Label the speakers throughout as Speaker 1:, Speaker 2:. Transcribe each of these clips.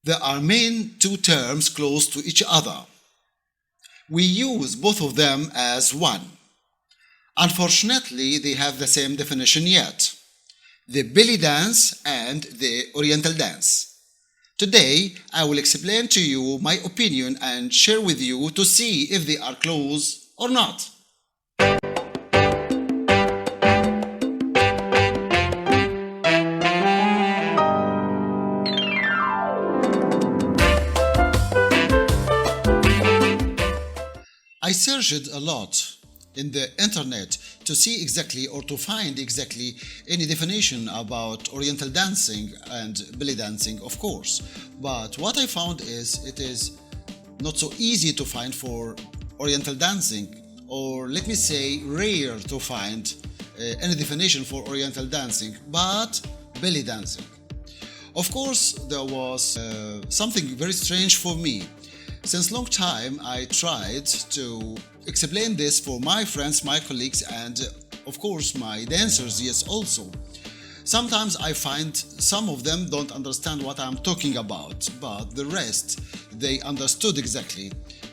Speaker 1: There are main two terms close to each other. We use both of them as one. Unfortunately, they have the same definition yet: the belly dance and the Oriental dance. Today, I will explain to you my opinion and share with you to see if they are close or not. I searched a lot in the internet to see exactly or to find exactly any definition about Oriental dancing and belly dancing, of course. But what I found is it is not so easy to find for Oriental dancing, or let me say rare to find any definition for Oriental dancing, but belly dancing. Of course, there was something very strange for me. Since long time, I tried to explain this for my friends, my colleagues, and of course my dancers, yes, also. Sometimes I find some of them don't understand what I'm talking about, but the rest, they understood exactly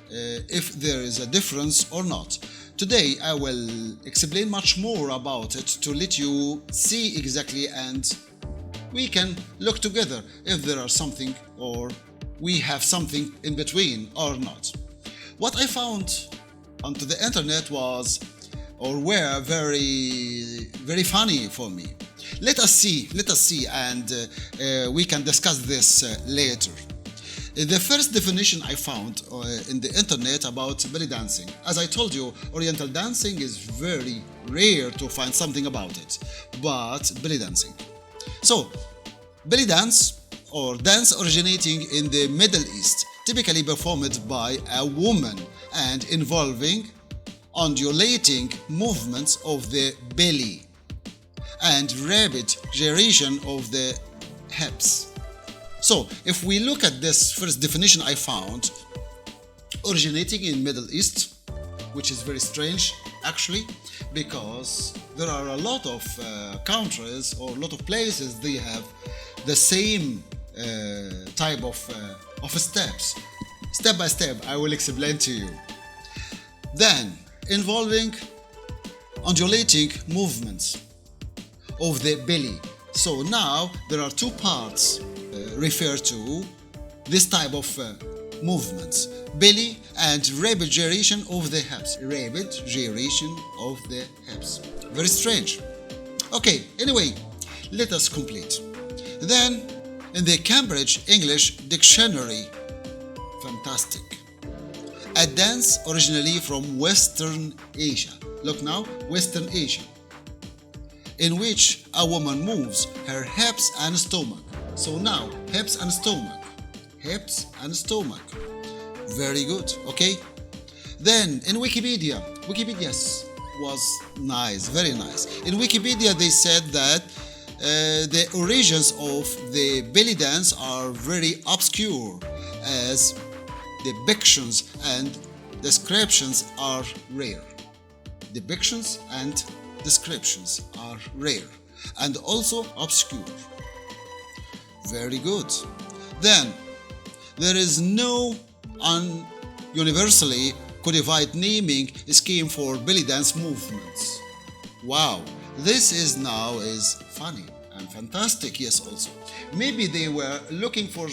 Speaker 1: if there is a difference or not. Today I will explain much more about it to let you see exactly, and we can look together if there are something or we have something in between or not. What I found onto the internet was or were very funny for me. Let us see, and we can discuss this later. The first definition I found in the internet about belly dancing. As I told you, Oriental dancing is very rare to find something about it, but belly dancing. So, belly dance, or dance originating in the Middle East, typically performed by a woman and involving undulating movements of the belly and rapid gyration of the hips. So, if we look at this first definition I found, originating in Middle East, which is very strange actually, because there are a lot of countries or a lot of places they have the same type of steps. Step by step, I will explain to you. Then, involving undulating movements of the belly. So now there are two parts referred to this type of movements: belly and rapid gyration of the hips. Rapid gyration of the hips. Very strange. Okay, anyway, let us complete. Then, in the Cambridge English Dictionary, fantastic. A dance originally from Western Asia. Look now, Western Asia, in which a woman moves her hips and stomach. So now, hips and stomach. Hips and stomach. Very good, okay? Then, in Wikipedia was nice, very nice. In Wikipedia, they said that the origins of the belly dance are very obscure, as depictions and descriptions are rare. Depictions and descriptions are rare and also obscure. Very good. Then, there is no universally codified naming scheme for belly dance movements. Wow, this is funny and fantastic, yes, also. Maybe they were looking for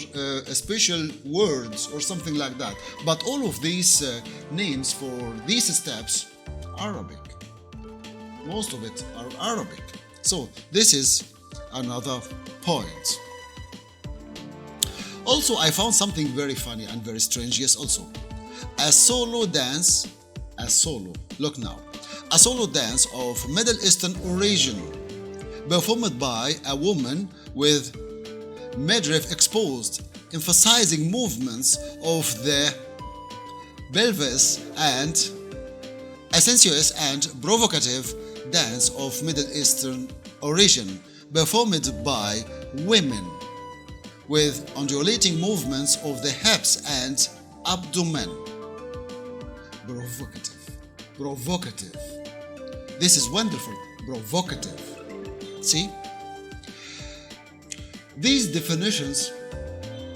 Speaker 1: special words or something like that, but all of these names for these steps are Arabic. Most of it are Arabic. So this is another point. Also, I found something very funny and very strange, yes, also. A solo dance, look now, a solo dance of Middle Eastern origin, performed by a woman with midriff exposed, emphasizing movements of the pelvis, and a sensuous and provocative dance of Middle Eastern origin, performed by women with undulating movements of the hips and abdomen. Provocative. This is wonderful. Provocative. See? These definitions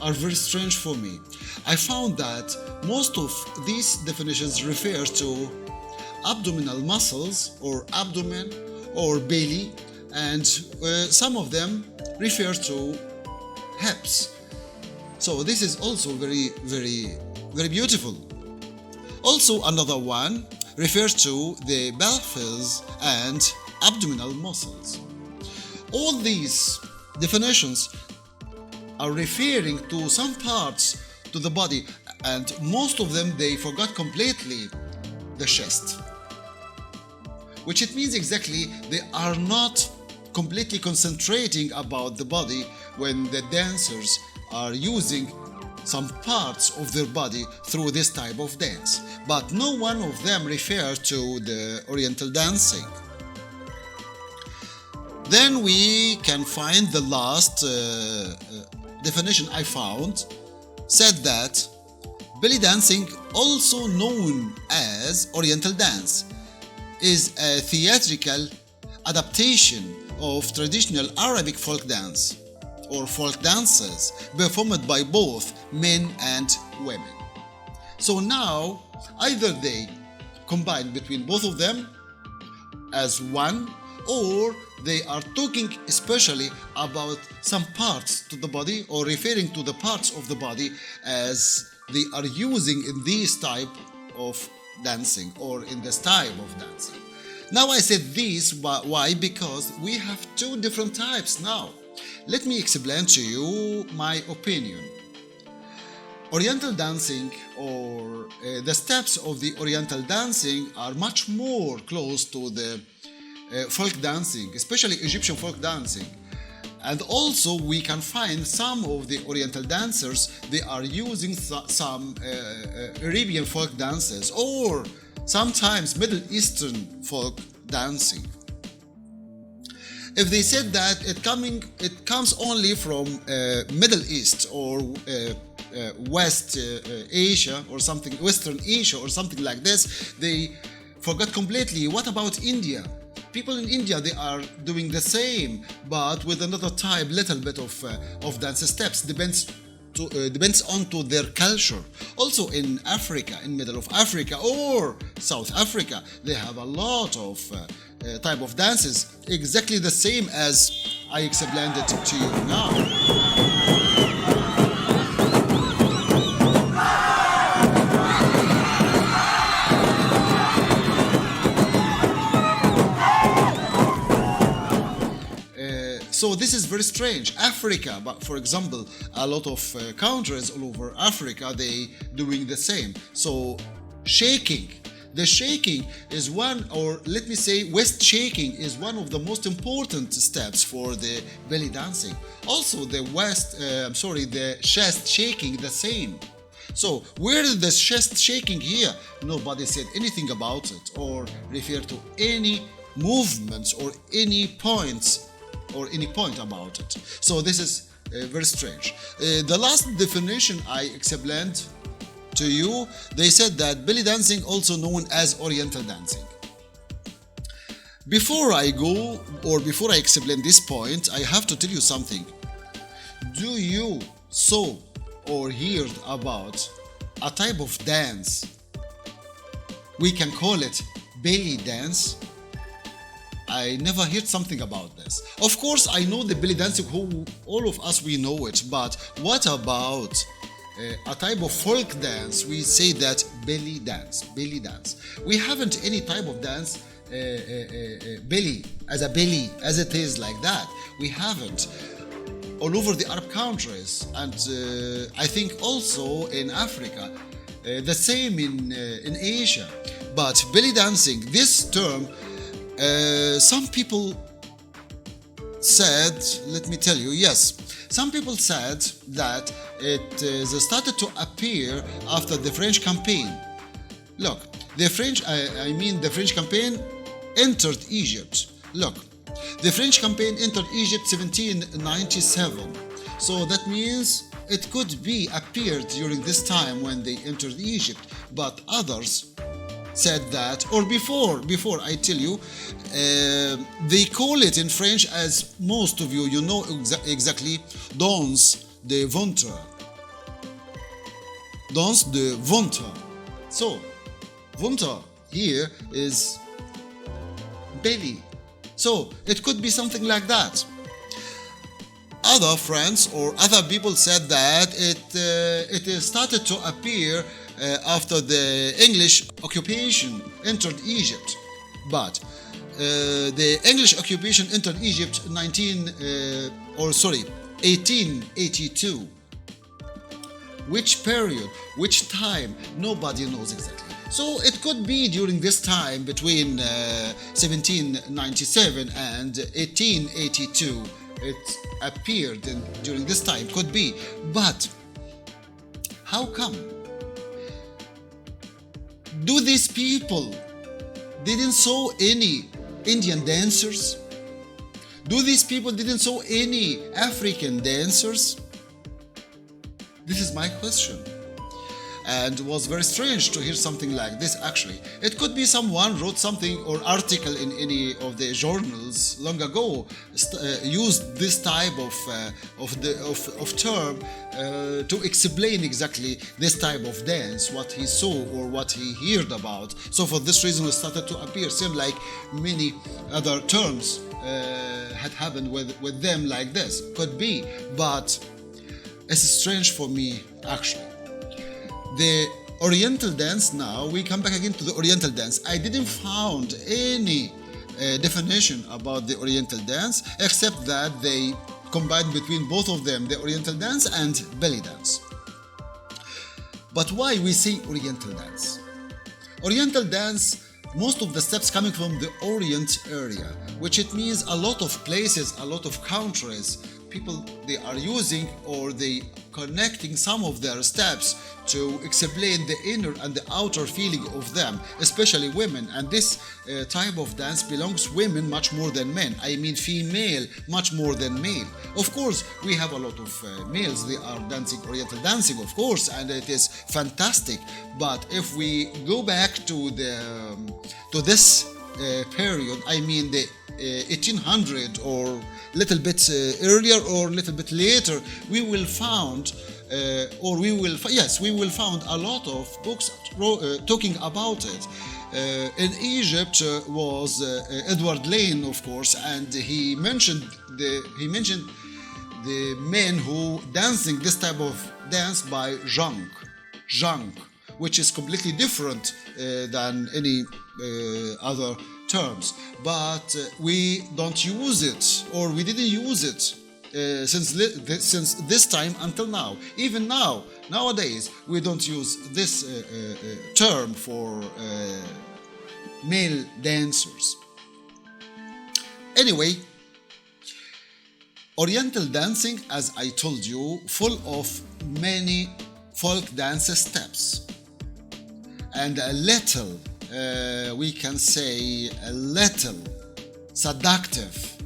Speaker 1: are very strange for me. I found that most of these definitions refer to abdominal muscles or abdomen or belly, and some of them refer to hips. So this is also very beautiful. Also, another one refers to the pelvis and abdominal muscles. All these definitions are referring to some parts to the body, and most of them they forgot completely the chest, which it means exactly they are not completely concentrating about the body when the dancers are using some parts of their body through this type of dance. But no one of them refers to the Oriental dancing. Then we can find the last definition I found said that belly dancing, also known as Oriental dance, is a theatrical adaptation of traditional Arabic folk dance or folk dances performed by both men and women. So now either they combine between both of them as one, or they are talking especially about some parts to the body or referring to the parts of the body as they are using in this type of dancing or in this type of dancing. Now I said this, why? Because we have two different types now. Let me explain to you my opinion. Oriental dancing, or the steps of the Oriental dancing, are much more close to the folk dancing, especially Egyptian folk dancing. And also we can find some of the Oriental dancers, they are using some Arabian folk dances or sometimes Middle Eastern folk dancing. If they said that it comes only from Middle East or West Asia or something, Western Asia or something like this, they forgot completely. What about India? People in India, they are doing the same, but with another type, little bit of dance steps. Depends on to their culture. Also in Africa, in middle of Africa or South Africa, they have a lot of type of dances, exactly the same as I explained it to you now. So this is very strange. Africa, but for example, a lot of countries all over Africa, they doing the same. So shaking. The shaking is one, or let me say West shaking is one of the most important steps for the belly dancing. Also the the chest shaking the same. So where is the chest shaking here? Nobody said anything about it or refer to any movements or any points or any point about it. So this is very strange. The last definition I explained to you, they said that belly dancing, also known as Oriental dancing. Before I go or before I explain this point, I have to tell you something. Do you saw or heard about a type of dance? We can call it belly dance. I never heard something about this. Of course, I know the belly dancing, who all of us we know it, but what about a type of folk dance? We say that belly dance. We haven't any type of dance belly as it is like that. We haven't. All over the Arab countries, and I think also in Africa, the same in Asia. But belly dancing, this term, some people said, let me tell you, yes, some people said that it started to appear after the French campaign. Look, the French campaign entered Egypt. Look, the French campaign entered Egypt 1797. So that means it could be appeared during this time when they entered Egypt, but others said that, or before I tell you, they call it in French, as most of you know exactly, danse de ventre. danse de ventre. So, ventre here is belly. So, it could be something like that. Other friends or other people said that it started to appear after the English occupation entered Egypt. But the English occupation entered Egypt 1882. Which period, which time, nobody knows exactly. So it could be during this time between 1797 and 1882. It appeared during this time, could be. But how come? Do these people didn't saw any Indian dancers? Do these people didn't saw any African dancers? This is my question. And it was very strange to hear something like this actually. It could be someone wrote something or article in any of the journals long ago, used this type of term to explain exactly this type of dance, what he saw or what he heard about. So for this reason it started to appear, same like many other terms had happened with them like this. Could be, but it's strange for me actually. The Oriental dance, now we come back again to the Oriental dance. I didn't found any definition about the Oriental dance except that they combined between both of them, the Oriental dance and belly dance. But why we say Oriental dance? Oriental dance, most of the steps coming from the Orient area, which it means a lot of places, a lot of countries, people they are using or they connecting some of their steps to explain the inner and the outer feeling of them, especially women. And this type of dance belongs women much more than men. I mean female much more than male. Of course, we have a lot of males, they are dancing Oriental dancing, of course, and it is fantastic. But if we go back to this period, I mean the 1800 or little bit earlier or little bit later, we will found we will found a lot of books talking about it. In Egypt was Edward Lane, of course, and he mentioned the men who dancing this type of dance by Junk, which is completely different than any other terms, but we don't use it, or we didn't use it since this time until now. Even nowadays, we don't use this term for male dancers. Anyway, Oriental dancing, as I told you, full of many folk dance steps and a little we can say a little seductive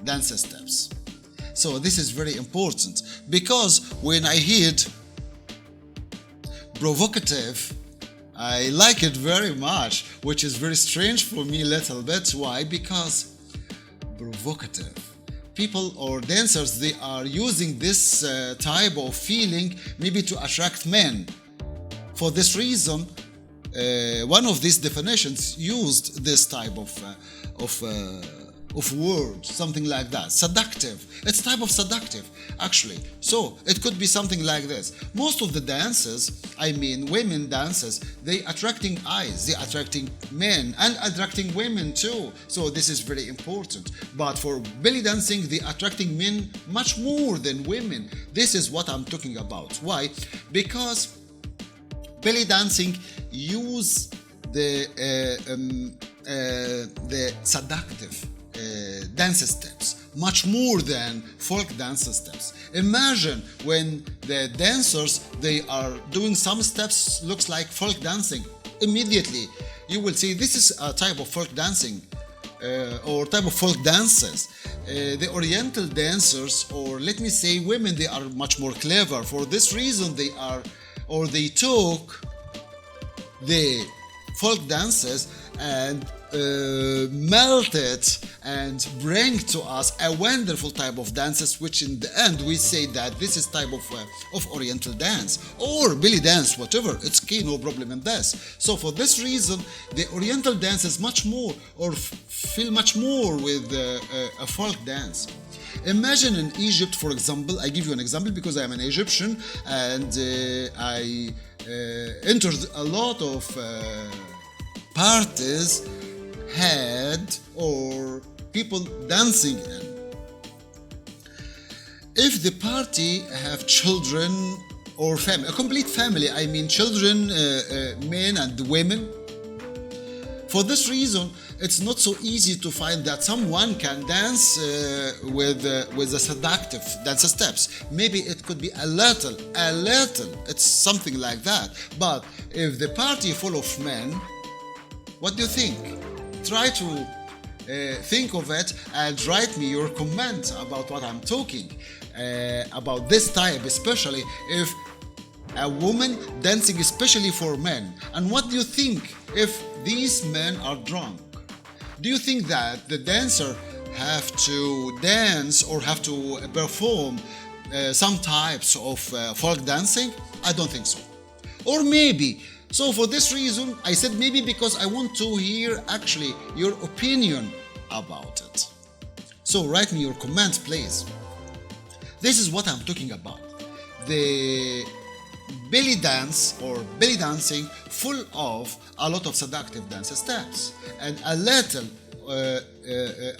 Speaker 1: dance steps. So this is very important, because when I heard provocative, I like it very much, which is very strange for me a little bit. Why? Because provocative people or dancers, they are using this type of feeling maybe to attract men. For this reason, one of these definitions used this type of word, something like that. Seductive. It's a type of seductive, actually. So it could be something like this. Most of the dances, I mean women dances, they attracting eyes, they attracting men and attracting women too. So this is very important. But for belly dancing, they attracting men much more than women. This is what I'm talking about. Why? Because belly dancing use the seductive dance steps much more than folk dance steps. Imagine when the dancers, they are doing some steps looks like folk dancing. Immediately you will see this is a type of folk dancing or type of folk dances. The Oriental dancers, or let me say women, they are much more clever. For this reason they are, or they took the folk dances and melt it and bring to us a wonderful type of dances, which in the end we say that this is type of Oriental dance or belly dance, whatever. It's key, no problem in this. So for this reason, the Oriental dance is much more or feel much more with a folk dance. Imagine in Egypt, for example, I give you an example because I am an Egyptian and I entered a lot of parties had or people dancing in. If the party have children or family, a complete family, I mean children, men and women, for this reason, it's not so easy to find that someone can dance with the seductive dance steps. Maybe it could be a little, it's something like that. But if the party full of men, what do you think? Try to think of it and write me your comment about what I'm talking about this type, especially if a woman dancing especially for men. And what do you think if these men are drunk? Do you think that the dancer have to dance or have to perform some types of folk dancing? I don't think so. Or maybe. So for this reason, I said maybe because I want to hear actually your opinion about it. So write me your comments, please. This is what I'm talking about. The belly dance or belly dancing full of a lot of seductive dance steps and a little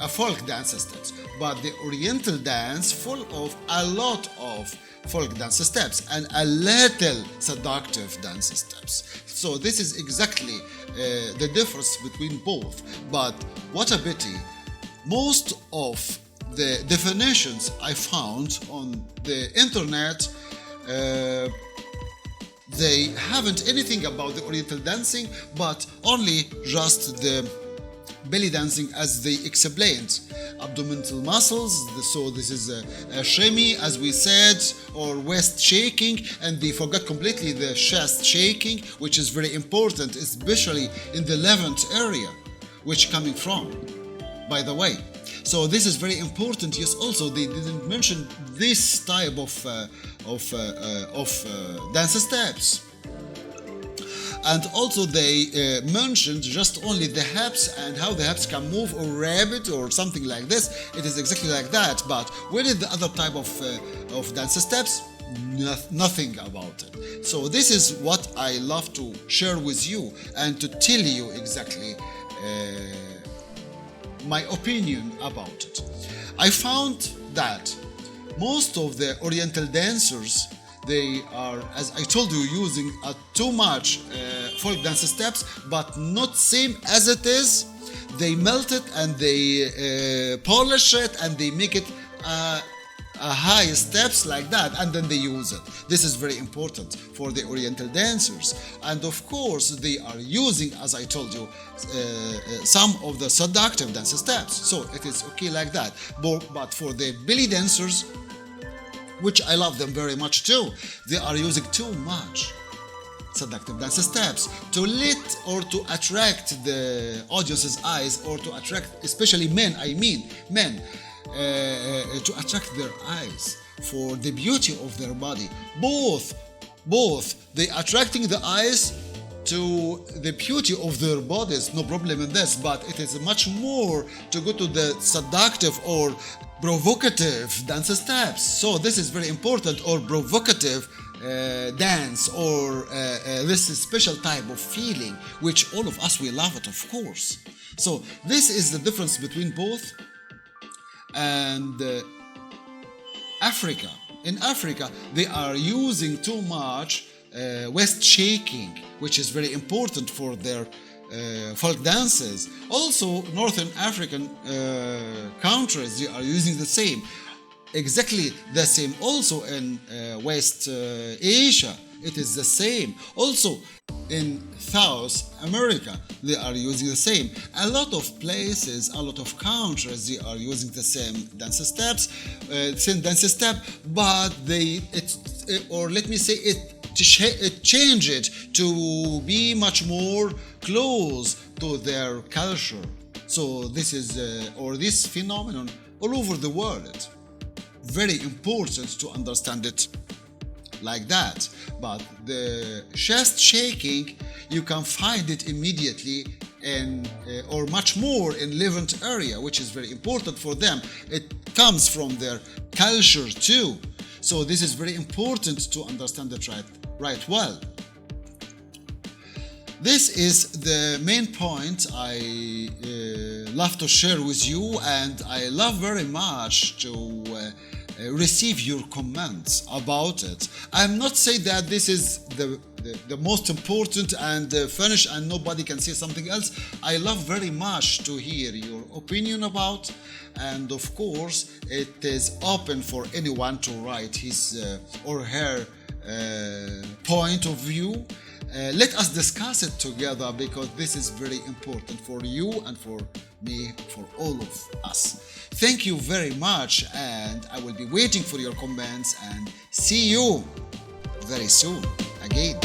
Speaker 1: a folk dance steps, but the Oriental dance full of a lot of folk dance steps and a little seductive dance steps. So this is exactly the difference between both. But what a pity, most of the definitions I found on the internet they haven't anything about the Oriental dancing, but only just the belly dancing as they explained. Abdominal muscles, so this is a shimmy as we said, or waist shaking, and they forgot completely the chest shaking, which is very important, especially in the Levant area, which coming from, by the way. So this is very important. Yes, also they didn't mention this type of dance steps. And also they mentioned just only the hips and how the hips can move or rabbit or something like this. It is exactly like that. But where is the other type of dance steps? Nothing about it. So this is what I love to share with you and to tell you exactly my opinion about it. I found that most of the Oriental dancers, they are, as I told you, using too much folk dance steps, but not same as it is. They melt it and they polish it and they make it high steps like that, and then they use it. This is very important for the Oriental dancers. And of course, they are using, as I told you, some of the seductive dance steps. So it is okay like that. But for the belly dancers, which I love them very much too, they are using too much seductive dance steps to let or to attract the audience's eyes, or to attract especially men, to attract their eyes for the beauty of their body. Both they attracting the eyes to the beauty of their bodies, no problem in this, but it is much more to go to the seductive or provocative dance steps. So this is very important, or provocative dance, or this is special type of feeling, which all of us, we love it, of course. So this is the difference between both. And Africa. In Africa, they are using too much waist shaking, which is very important for their folk dances. Also, Northern African countries, they are using the same. Exactly the same. Also in West Asia, it is the same. Also in South America, they are using the same. A lot of places, a lot of countries, they are using the same dance steps, but or let me say it to change it to be much more close to their culture. So this is or this phenomenon all over the world. Very important to understand it like that. But the chest shaking, you can find it immediately in or much more in Levant area, which is very important for them. It comes from their culture too. So this is very important to understand it right well. This is the main point I love to share with you, and I love very much to receive your comments about it. I'm not saying that this is the most important and finished and nobody can say something else. I love very much to hear your opinion about, and of course it is open for anyone to write his or her point of view. Let us discuss it together, because this is very important for you and for me, for all of us. Thank you very much, and I will be waiting for your comments, and see you very soon again.